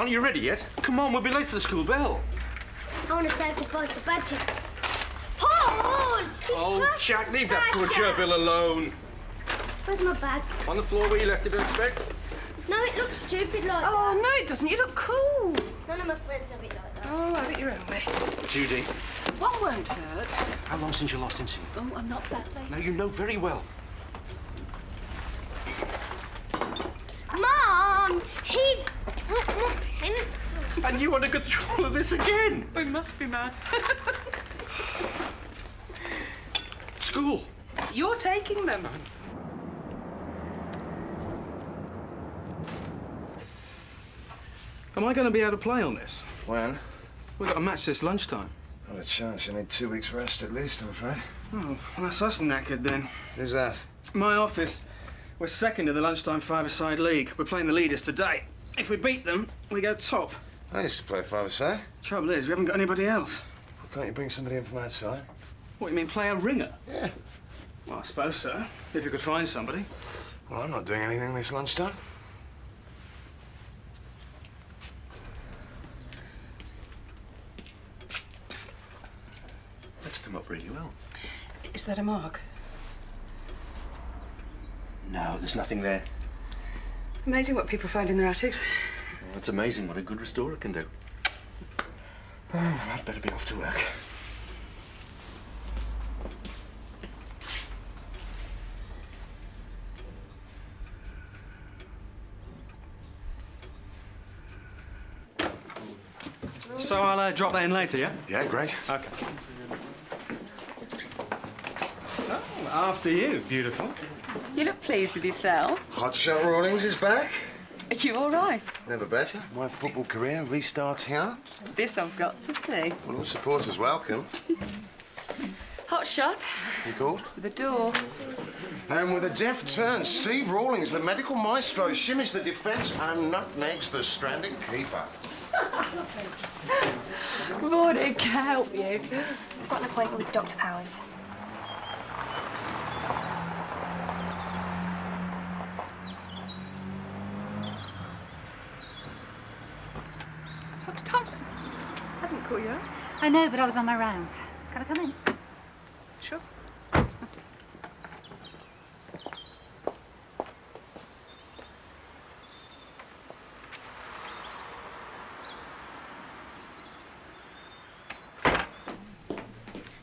Aren't you ready yet? Come on, we'll be late for the school bell. I want to say goodbye to Badger. Oh, Jack, leave that poor gerbil alone. Where's my bag? On the floor where you left it, I expect. No, it looks stupid like that. Oh, no, it doesn't. You look cool. None of my friends have it like that. Oh, have it your own way. Judy. One won't hurt. How long since your last incident? Oh, I'm not that late. Now, you know very well. Mom, he's my pencil. And you want to go through all of this again? We must be mad. School. You're taking them. Am I going to be able to play on this? When? We've got a match this lunchtime. Not a chance. You need 2 weeks rest at least, I'm afraid. Oh, well, that's us knackered then. Who's that? My office. We're second in the lunchtime five-a-side league. We're playing the leaders today. If we beat them, we go top. I used to play five-a-side. Trouble is, we haven't got anybody else. Why can't you bring somebody in from outside? What, you mean play a ringer? Yeah. Well, I suppose so. If you could find somebody. Well, I'm not doing anything this lunchtime. That's come up really well. Is that a mark? No, there's nothing there. Amazing what people find in their attics. Well, it's amazing what a good restorer can do. Oh, I'd better be off to work. So I'll drop that in later, yeah? Yeah, great. OK. Oh, after you, beautiful. You look pleased with yourself. Hotshot Rawlings is back. Are you all right? Never better. My football career restarts here. This I've got to see. Well, all supporters welcome. Hot shot. You called? The door. And with a deft turn, Steve Rawlings, the medical maestro, shimmies the defence and nutmegs the stranded keeper. Morning, can I help you? I've got an appointment with Dr. Powers. Dr. Thompson. I didn't call you out. I know, but I was on my rounds. Can I come in? Sure.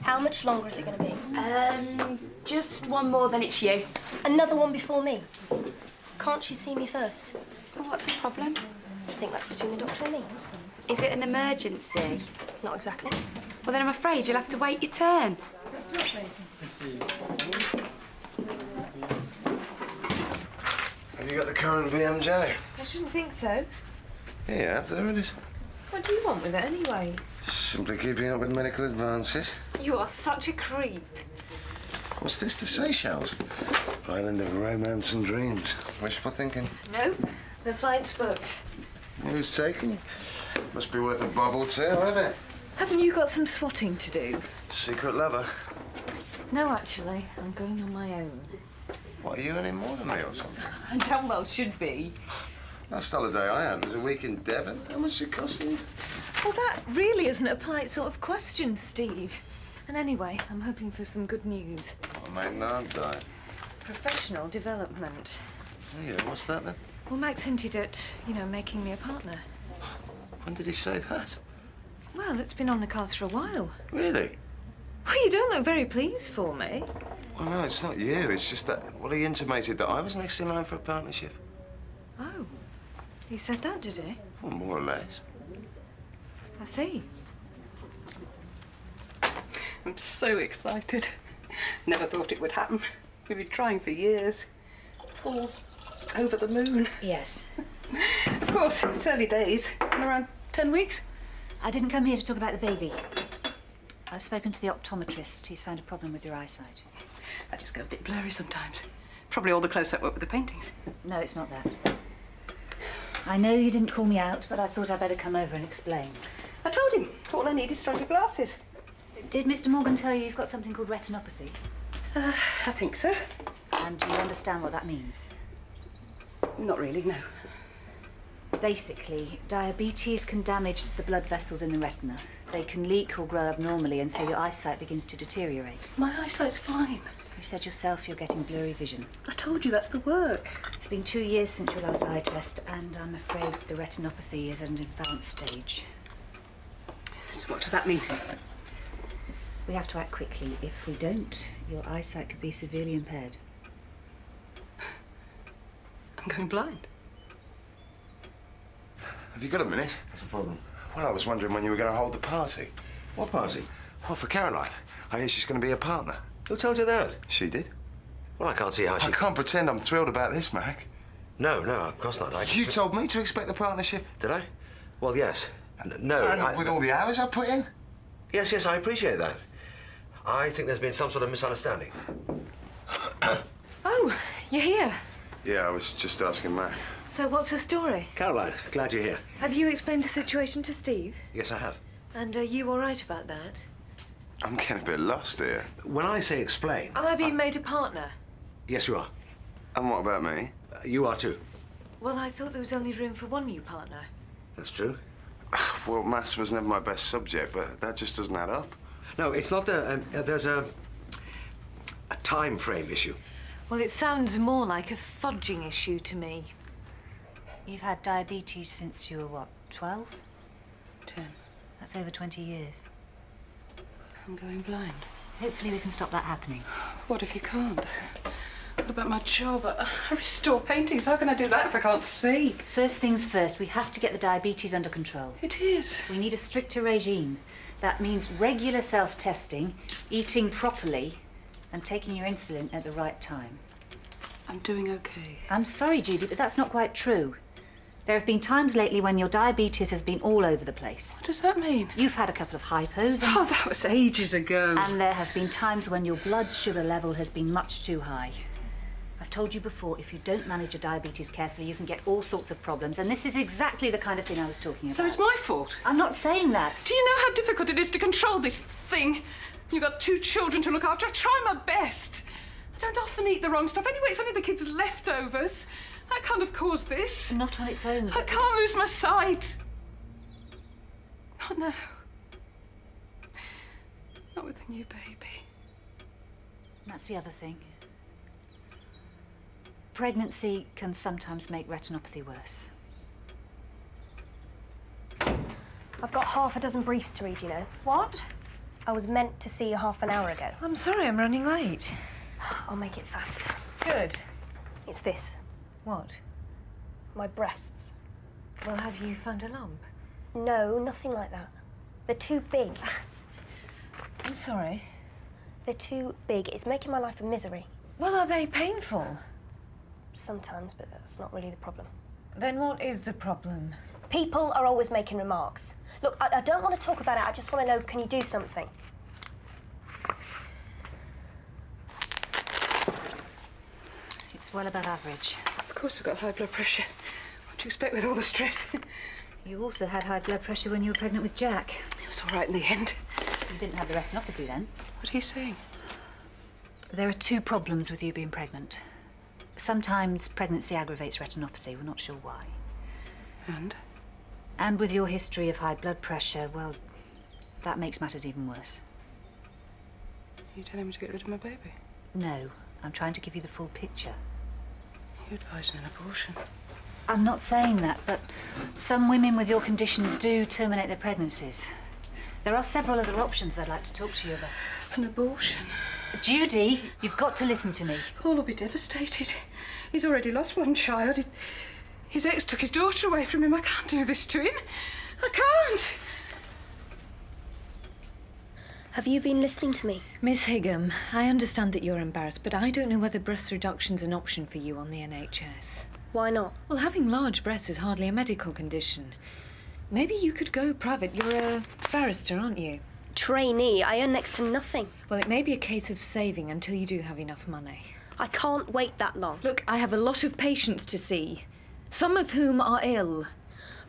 How much longer is it going to be? Just one more, then it's you. Another one before me. Can't she see me first? Well, what's the problem? I think that's between the doctor and me. Is it an emergency? Not exactly. Well, then I'm afraid you'll have to wait your turn. Have you got the current VMJ? I shouldn't think so. Yeah, there it is. What do you want with it anyway? Simply keeping up with medical advances. You are such a creep. What's this, the Seychelles? Island of romance and dreams. Wishful thinking. No, the flight's booked. Who's taking you? Must be worth a bob or two, isn't it? Haven't you got some swatting to do? Secret lover. No, actually. I'm going on my own. What, are you earning more than me or something? I damn well should be. Last holiday I had was a week in Devon. How much did it cost you? Well, that really isn't a polite sort of question, Steve. And anyway, I'm hoping for some good news. Oh, mate, no, I'm dying. Professional development. Oh, yeah, what's that then? Well, Max hinted at, making me a partner. When did he say that? Well, it's been on the cards for a while. Really? Well, you don't look very pleased for me. Well, no, it's not you. It's just that, well, he intimated that I was next in line for a partnership. Oh, he said that, did he? Well, more or less. I see. I'm so excited. Never thought it would happen. We've been trying for years. Paul's over the moon. Yes. Of course, it's early days. In around 10 weeks. I didn't come here to talk about the baby. I've spoken to the optometrist. He's found a problem with your eyesight. I just go a bit blurry sometimes. Probably all the close-up work with the paintings. No, it's not that. I know you didn't call me out, but I thought I'd better come over and explain. I told him. All I need is stronger glasses. Did Mr. Morgan tell you you've got something called retinopathy? I think so. And do you understand what that means? Not really, no. Basically, diabetes can damage the blood vessels in the retina. They can leak or grow abnormally, and so your eyesight begins to deteriorate. My eyesight's fine. You said yourself you're getting blurry vision. I told you that's the work. It's been 2 years since your last eye test, and I'm afraid the retinopathy is at an advanced stage. So what does that mean? We have to act quickly. If we don't, your eyesight could be severely impaired. I'm going blind. Have you got a minute? What's the problem? Well, I was wondering when you were going to hold the party. What party? Well, for Caroline. I hear she's going to be a partner. Who told you that? She did. Well, I can't see how she... I can't pretend I'm thrilled about this, Mac. No, of course not. You told me to expect the partnership. Did I? Well, yes. No, And with all the hours I put in? Yes, I appreciate that. I think there's been some sort of misunderstanding. Oh, you're here. Yeah, I was just asking Mac. So what's the story? Caroline, glad you're here. Have you explained the situation to Steve? Yes, I have. And are you all right about that? I'm getting a bit lost here. When I say explain... Am I being made a partner? Yes, you are. And what about me? You are too. Well, I thought there was only room for one new partner. That's true. Well, maths was never my best subject, but that just doesn't add up. No, it's not the... there's a time frame issue. Well, it sounds more like a fudging issue to me. You've had diabetes since you were, what, 12? 10. That's over 20 years. I'm going blind. Hopefully we can stop that happening. What if you can't? What about my job? I restore paintings. How can I do that if I can't see? First things first, we have to get the diabetes under control. It is. We need a stricter regime. That means regular self-testing, eating properly, and taking your insulin at the right time. I'm doing okay. I'm sorry, Judy, but that's not quite true. There have been times lately when your diabetes has been all over the place. What does that mean? You've had a couple of hypos, Oh, that was ages ago. and there have been times when your blood sugar level has been much too high. I've told you before, if you don't manage your diabetes carefully, you can get all sorts of problems, and this is exactly the kind of thing I was talking about. So it's my fault? I'm not saying that. Do you know how difficult it is to control this thing? You've got 2 children to look after. I try my best. I don't often eat the wrong stuff. Anyway, it's only the kids' leftovers. That can't have caused this. Not on its own. I can't lose my sight. Not now. Not with the new baby. That's the other thing. Pregnancy can sometimes make retinopathy worse. I've got half a dozen briefs to read, you know. What? I was meant to see you half an hour ago. I'm sorry, I'm running late. I'll make it fast. Good. It's this. What? My breasts. Well, have you found a lump? No, nothing like that. They're too big. I'm sorry. They're too big. It's making my life a misery. Well, are they painful? Sometimes, but that's not really the problem. Then what is the problem? People are always making remarks. Look, I don't want to talk about it. I just want to know, can you do something? It's well above average. Of course I've got high blood pressure. What do you expect with all the stress? You also had high blood pressure when you were pregnant with Jack. It was all right in the end. You didn't have the retinopathy then. What are you saying? There are 2 problems with you being pregnant. Sometimes pregnancy aggravates retinopathy. We're not sure why. And? And with your history of high blood pressure, well, that makes matters even worse. Are you telling me to get rid of my baby? No, I'm trying to give you the full picture. You advise an abortion. I'm not saying that, but some women with your condition do terminate their pregnancies. There are several other options I'd like to talk to you about. An abortion? Judy, you've got to listen to me. Paul will be devastated. He's already lost one child. His ex took his daughter away from him. I can't do this to him. I can't. Have you been listening to me? Miss Higham, I understand that you're embarrassed, but I don't know whether breast reduction's an option for you on the NHS. Why not? Well, having large breasts is hardly a medical condition. Maybe you could go private. You're a barrister, aren't you? Trainee. I earn next to nothing. Well, it may be a case of saving until you do have enough money. I can't wait that long. Look, I have a lot of patients to see, some of whom are ill.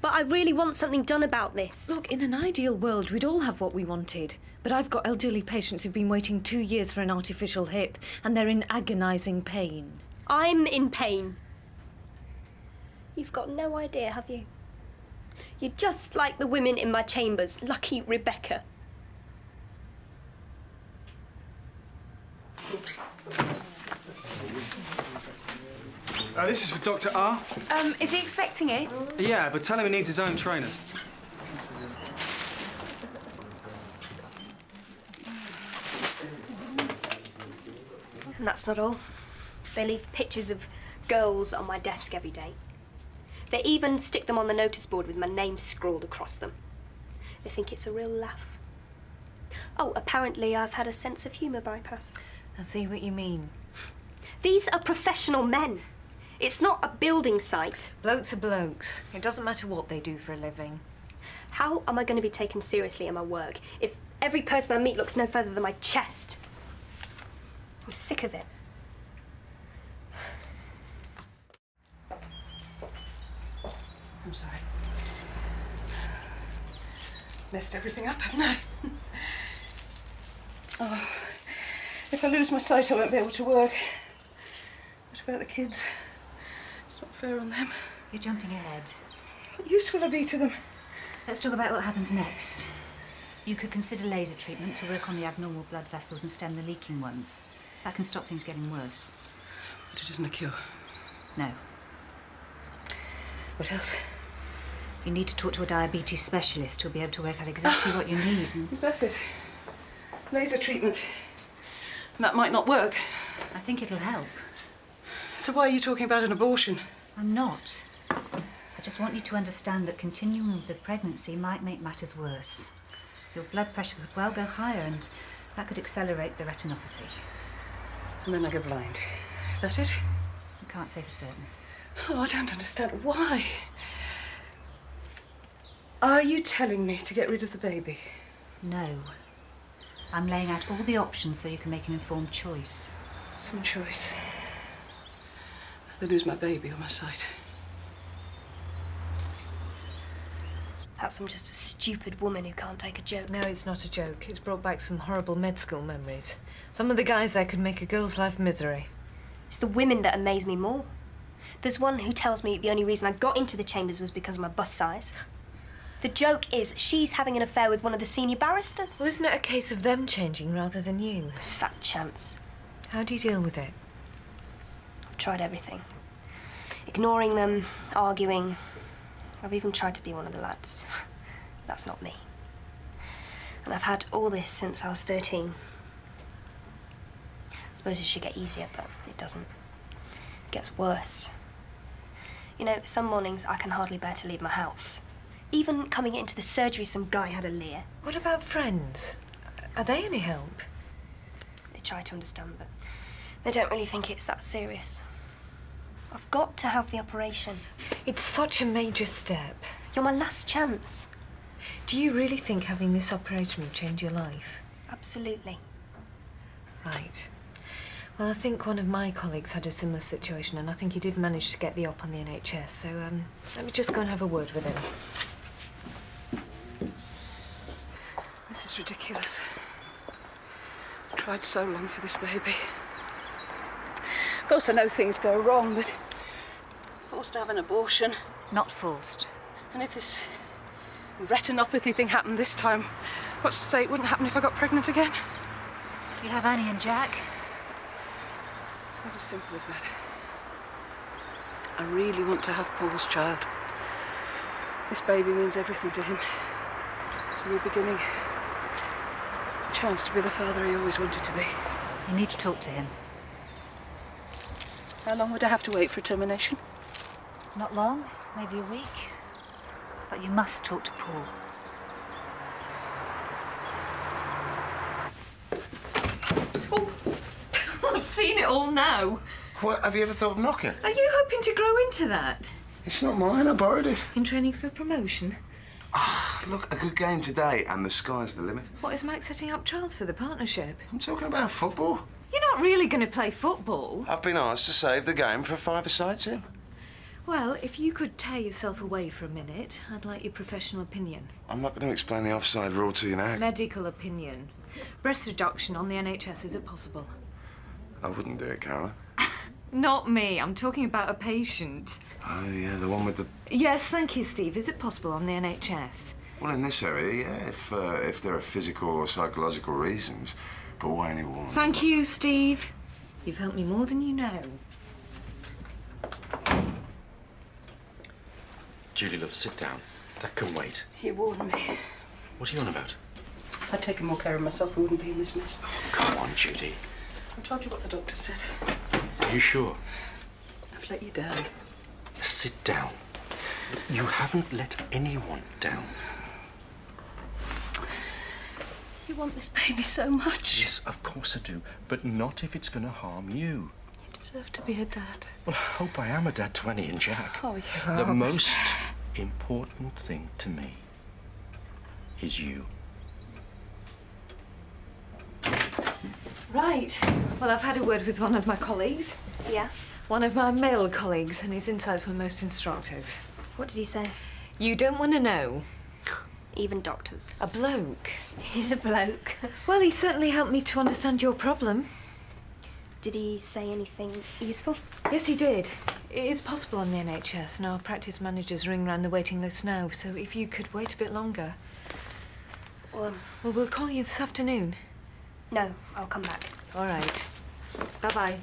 But I really want something done about this. Look, in an ideal world, we'd all have what we wanted. But I've got elderly patients who've been waiting 2 years for an artificial hip, and they're in agonising pain. I'm in pain. You've got no idea, have you? You're just like the women in my chambers. Lucky Rebecca. This is for Dr. R. Is he expecting it? Yeah, but tell him he needs his own trainers. And that's not all. They leave pictures of girls on my desk every day. They even stick them on the notice board with my name scrawled across them. They think it's a real laugh. Oh, apparently I've had a sense of humour bypass. I see what you mean. These are professional men. It's not a building site. Blokes are blokes. It doesn't matter what they do for a living. How am I going to be taken seriously in my work if every person I meet looks no further than my chest? I'm sick of it. I'm sorry. Messed everything up, haven't I? Oh, if I lose my sight, I won't be able to work. What about the kids? It's not fair on them. You're jumping ahead. What use will I be to them? Let's talk about what happens next. You could consider laser treatment to work on the abnormal blood vessels and stem the leaking ones. That can stop things getting worse. But it isn't a cure. No. What else? You need to talk to a diabetes specialist who'll be able to work out exactly what you need. And Is that it? Laser treatment. That might not work. I think it'll help. So why are you talking about an abortion? I'm not. I just want you to understand that continuing with the pregnancy might make matters worse. Your blood pressure could well go higher, and that could accelerate the retinopathy. And then I go blind. Is that it? I can't say for certain. Oh, I don't understand. Why? Are you telling me to get rid of the baby? No. I'm laying out all the options so you can make an informed choice. Some choice. They lose my baby or my sight. Perhaps I'm just a stupid woman who can't take a joke. No, it's not a joke. It's brought back some horrible med school memories. Some of the guys there could make a girl's life misery. It's the women that amaze me more. There's one who tells me the only reason I got into the chambers was because of my bust size. The joke is she's having an affair with one of the senior barristers. Well, isn't it a case of them changing rather than you? Fat chance. How do you deal with it? I've tried everything. Ignoring them, arguing. I've even tried to be one of the lads. That's not me. And I've had all this since I was 13. I suppose it should get easier, but it doesn't. It gets worse. You know, some mornings I can hardly bear to leave my house. Even coming into the surgery, some guy had a leer. What about friends? Are they any help? They try to understand, but they don't really think it's that serious. I've got to have the operation. It's such a major step. You're my last chance. Do you really think having this operation will change your life? Absolutely. Right. Well, I think one of my colleagues had a similar situation, and I think he did manage to get the op on the NHS, so let me just go and have a word with him. This is ridiculous. I tried so long for this baby. Of course, I know things go wrong, but forced to have an abortion. Not forced. And if this retinopathy thing happened this time, what's to say it wouldn't happen if I got pregnant again? You have Annie and Jack. It's not as simple as that. I really want to have Paul's child. This baby means everything to him. It's a new beginning. A chance to be the father he always wanted to be. You need to talk to him. How long would I have to wait for a termination? Not long, maybe a week. But you must talk to Paul. I've seen it all now. What, have you ever thought of knocking? Are you hoping to grow into that? It's not mine, I borrowed it. In training for promotion? Look, a good game today and the sky's the limit. What, is Max setting up trials for the partnership? I'm talking about football. You're not really going to play football. I've been asked to save the game for a five-a-side team. Well, if you could tear yourself away for a minute, I'd like your professional opinion. I'm not going to explain the offside rule to you now. Medical opinion. Breast reduction on the NHS, is it possible? I wouldn't do it, Caroline. Not me. I'm talking about a patient. Oh, yeah, the one with the... Yes, thank you, Steve. Is it possible on the NHS? Well, in this area, yeah, if there are physical or psychological reasons. But why any woman? Thank you, Steve. You've helped me more than you know. Julie, love, sit down. That can wait. You warned me. What are you on about? If I'd taken more care of myself, we wouldn't be in this mess. Oh, come on, Judy. I told you what the doctor said. Are you sure? I've let you down. Sit down. You haven't let anyone down. You want this baby so much. Yes, of course I do. But not if it's going to harm you. You deserve to be a dad. Well, I hope I am a dad to Annie and Jack. Oh, you The are. most important thing to me is you. Right. Well, I've had a word with one of my colleagues. Yeah? One of my male colleagues, and his insights were most instructive. What did he say? You don't want to know. Even doctors. A bloke. He's a bloke. Well, he certainly helped me to understand your problem. Did he say anything useful? Yes, he did. It is possible on the NHS, and our practice managers ring round the waiting list now, so if you could wait a bit longer. Well, We'll call you this afternoon. no, I'll come back. All right. Bye-bye.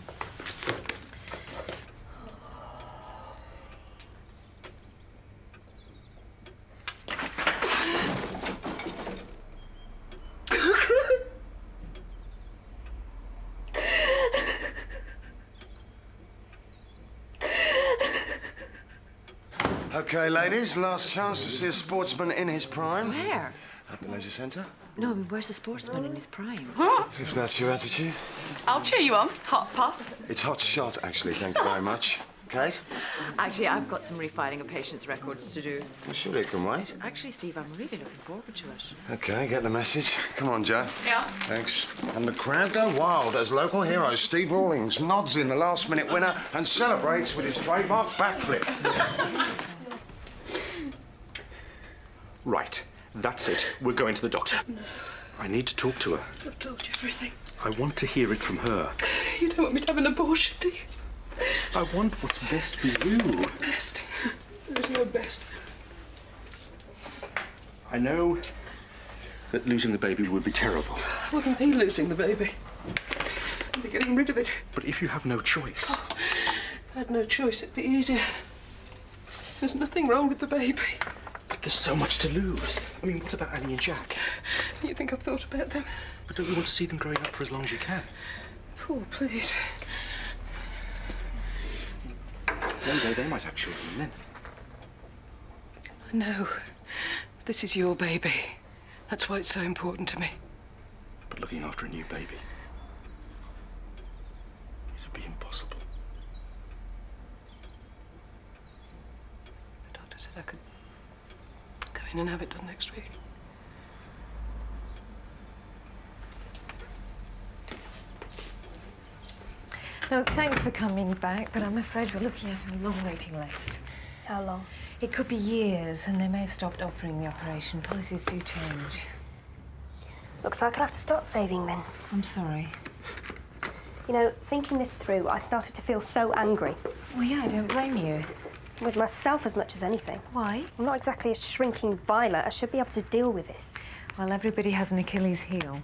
OK, ladies, last chance to see a sportsman in his prime. Where? At the leisure centre. No, I mean, where's a sportsman in his prime? If that's your attitude. I'll cheer you on. Hot pot. It's hot shot, actually, thank you very much. Kate? Actually, I've got some refiling of patients' records to do. Well, surely it can wait. Actually, Steve, I'm really looking forward to it. OK, get the message. Come on, Joe. Yeah. Thanks. And the crowd go wild as local hero Steve Rawlings nods in the last-minute winner and celebrates with his trademark backflip. Right. That's it. We're going to the doctor. No. I need to talk to her. I've told you everything. I want to hear it from her. You don't want me to have an abortion, do you? I want what's best for you. Best. There's no best. I know that losing the baby would be terrible. I wouldn't be losing the baby. I'd be getting rid of it. But if you have no choice... If I had no choice, it'd be easier. There's nothing wrong with the baby. But there's so much to lose. I mean, what about Annie and Jack? You think I've thought about them? But don't you want to see them growing up for as long as you can? Oh, please. One day they might have children then. I know. This is your baby. That's why it's so important to me. But looking after a new baby... it'd be impossible. The doctor said I could go in and have it done next week. Look, thanks for coming back, but I'm afraid we're looking at a long waiting list. How long? It could be years, and they may have stopped offering the operation. Policies do change. Looks like I'll have to start saving then. I'm sorry. You know, thinking this through, I started to feel so angry. Well, yeah, I don't blame you. With myself as much as anything. Why? I'm not exactly a shrinking violet. I should be able to deal with this. Well, everybody has an Achilles heel.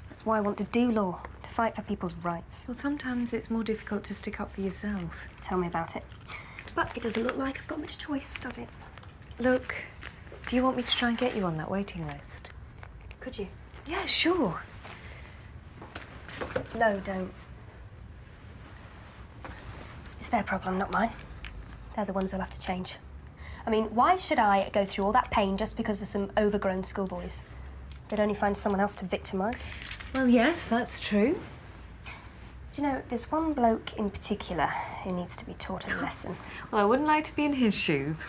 That's why I want to do law, to fight for people's rights. Well, sometimes it's more difficult to stick up for yourself. Tell me about it. But it doesn't look like I've got much choice, does it? Look, do you want me to try and get you on that waiting list? Could you? Yeah, sure. No, don't. It's their problem, not mine. They're the ones who'll have to change. I mean, why should I go through all that pain just because of some overgrown schoolboys? They'd only find someone else to victimise. Well, yes, that's true. Do you know, there's one bloke in particular who needs to be taught a lesson. Well, I wouldn't like to be in his shoes.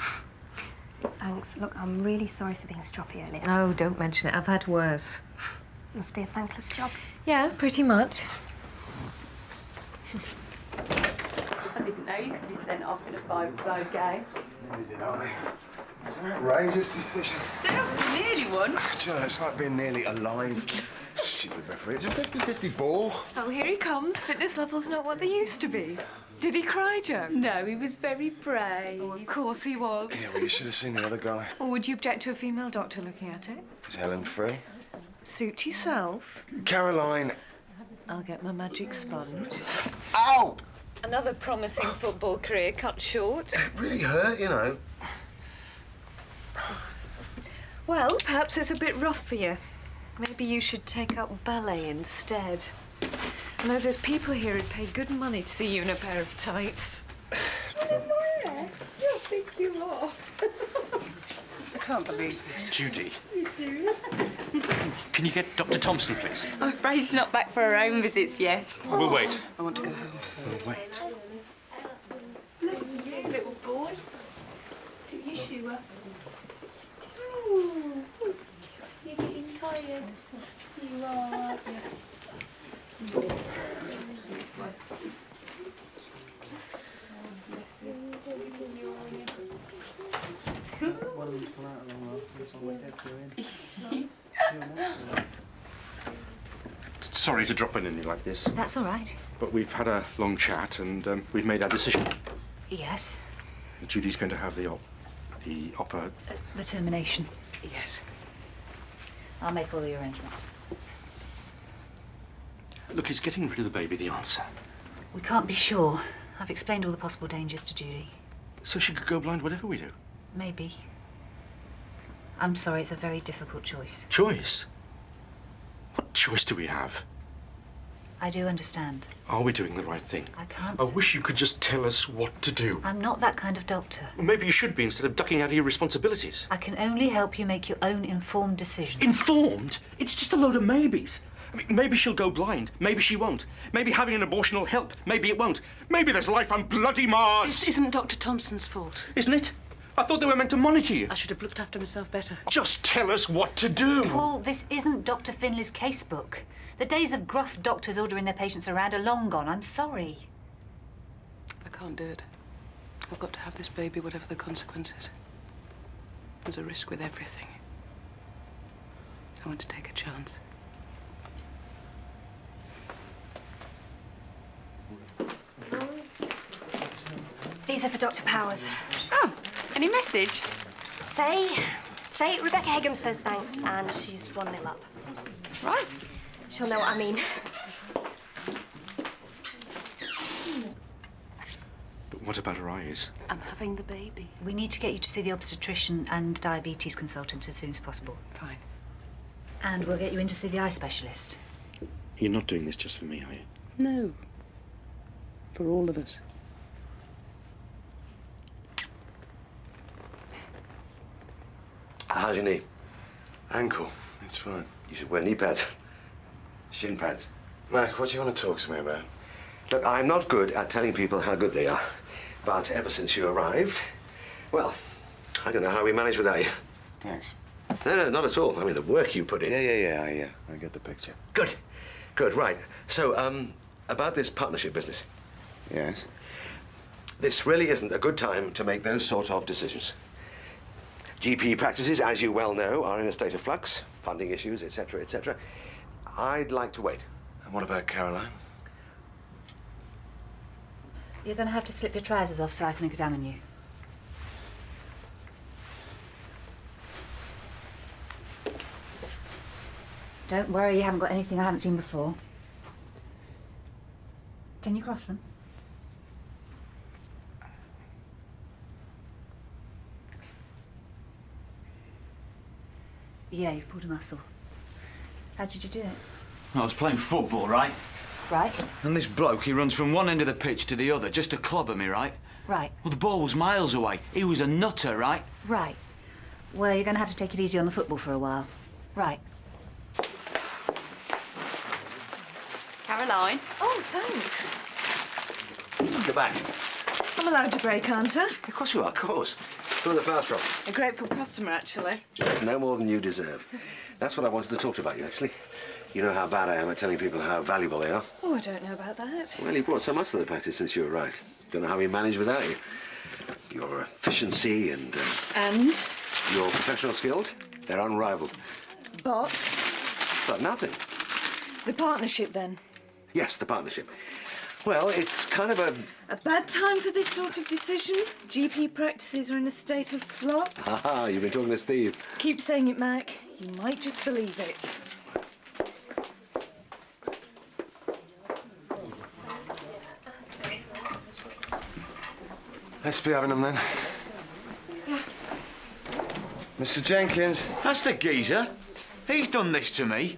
Thanks. Look, I'm really sorry for being stroppy earlier. Oh, don't mention it. I've had worse. Must be a thankless job. Yeah, pretty much. I didn't know you could be sent off in a five-a-side game. Nearly did, aren't we? It's an outrageous decision. Still, you nearly won. Joe, it's like being nearly alive. stupid referee. It's a 50-50 ball. Oh, here he comes. Fitness levels not what they used to be. Did he cry, Jo? No, he was very brave. Oh, of course he was. Yeah, well, you should have seen the other guy. Or would you object to a female doctor looking at it? Is Helen free? Suit yourself. Caroline. I'll get my magic sponge. Ow! Another promising football career cut short. It really hurt, you know. Well, perhaps it's a bit rough for you. Maybe you should take up ballet instead. I know there's people here who'd pay good money to see you in a pair of tights. How big you are. I can't believe this. Judy, You do. can you get Dr. Thompson, please? I'm afraid she's not back for her own visits yet. We'll wait. I want to go home. We'll wait. Bless you, little boy. Let's do your shoe up. Ooh, you're getting tired. You are. Sorry to drop in on you like this, That's all right. but we've had a long chat and we've made our decision. Yes. Judy's going to have the opera. The termination. Yes. I'll make all the arrangements. Look, is getting rid of the baby the answer? We can't be sure. I've explained all the possible dangers to Judy. So she could go blind whatever we do. Maybe. I'm sorry, it's a very difficult choice. Choice? What choice do we have? I do understand. Are we doing the right thing? I can't. I wish you could just tell us what to do. I'm not that kind of doctor. Well, maybe you should be instead of ducking out of your responsibilities. I can only help you make your own informed decision. Informed? It's just a load of maybes. I mean, maybe she'll go blind. Maybe she won't. Maybe having an abortion will help. Maybe it won't. Maybe there's life on bloody Mars. This isn't Dr. Thompson's fault. Isn't it? I thought they were meant to monitor you. I should have looked after myself better. Just tell us what to do. Paul, this isn't Dr. Finley's casebook. The days of gruff doctors ordering their patients around are long gone. I'm sorry. I can't do it. I've got to have this baby, whatever the consequences. There's a risk with everything. I want to take a chance. These are for Dr. Powers. Oh, any message? Say Rebecca Hegum says thanks and she's 1-0 up. Right. She'll know what I mean. But what about her eyes? I'm having the baby. We need to get you to see the obstetrician and diabetes consultant as soon as possible. Fine. And we'll get you in to see the eye specialist. You're not doing this just for me, are you? No. For all of us. How's your knee? Ankle. It's fine. You should wear knee pads. Shin pads. Mac, what do you want to talk to me about? Look, I'm not good at telling people how good they are. But ever since you arrived, well, I don't know how we manage without you. Thanks. No, not at all. I mean, the work you put in. Yeah. I get the picture. Good. Good, right. So, about this partnership business. Yes? This really isn't a good time to make those sort of decisions. GP practices, as you well know, are in a state of flux, funding issues, etc., etc. I'd like to wait. And what about Caroline? You're going to have to slip your trousers off so I can examine you. Don't worry, you haven't got anything I haven't seen before. Can you cross them? Yeah, you've pulled a muscle. How did you do it? I was playing football, right? Right. And this bloke, he runs from one end of the pitch to the other just to clobber me, right? Right. Well, the ball was miles away. He was a nutter, right? Right. Well, you're going to have to take it easy on the football for a while. Right. Caroline. Oh, thanks. Go back. I'm allowed to break, aren't I? Of course you are, of course. Who the fast drop? A grateful customer, actually. That's no more than you deserve. That's what I wanted to talk about you, actually. You know how bad I am at telling people how valuable they are. Oh, I don't know about that. Well, you've brought so much to the practice since you arrived. Don't know how we manage without you. Your efficiency and your professional skills, they're unrivaled. But But nothing. The partnership, then? Yes, the partnership. Well, it's kind of a... A bad time for this sort of decision? GP practices are in a state of flux. Haha, you've been talking to Steve. Keep saying it, Mac. You might just believe it. Let's be having them then. Yeah. Mr. Jenkins. That's the geezer. He's done this to me.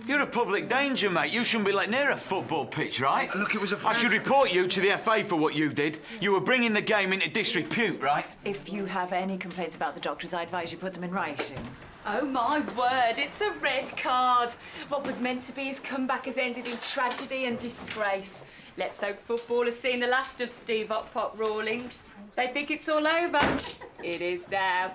You're a public danger, mate. You shouldn't be let near a football pitch, right? Look, it was a I should report you to the FA for what you did. You were bringing the game into disrepute, right? If you have any complaints about the doctors, I advise you put them in writing. Oh my word, it's a red card. What was meant to be his comeback has ended in tragedy and disgrace. Let's hope football has seen the last of Steve Hot Pot Rawlings. They think it's all over. It is now.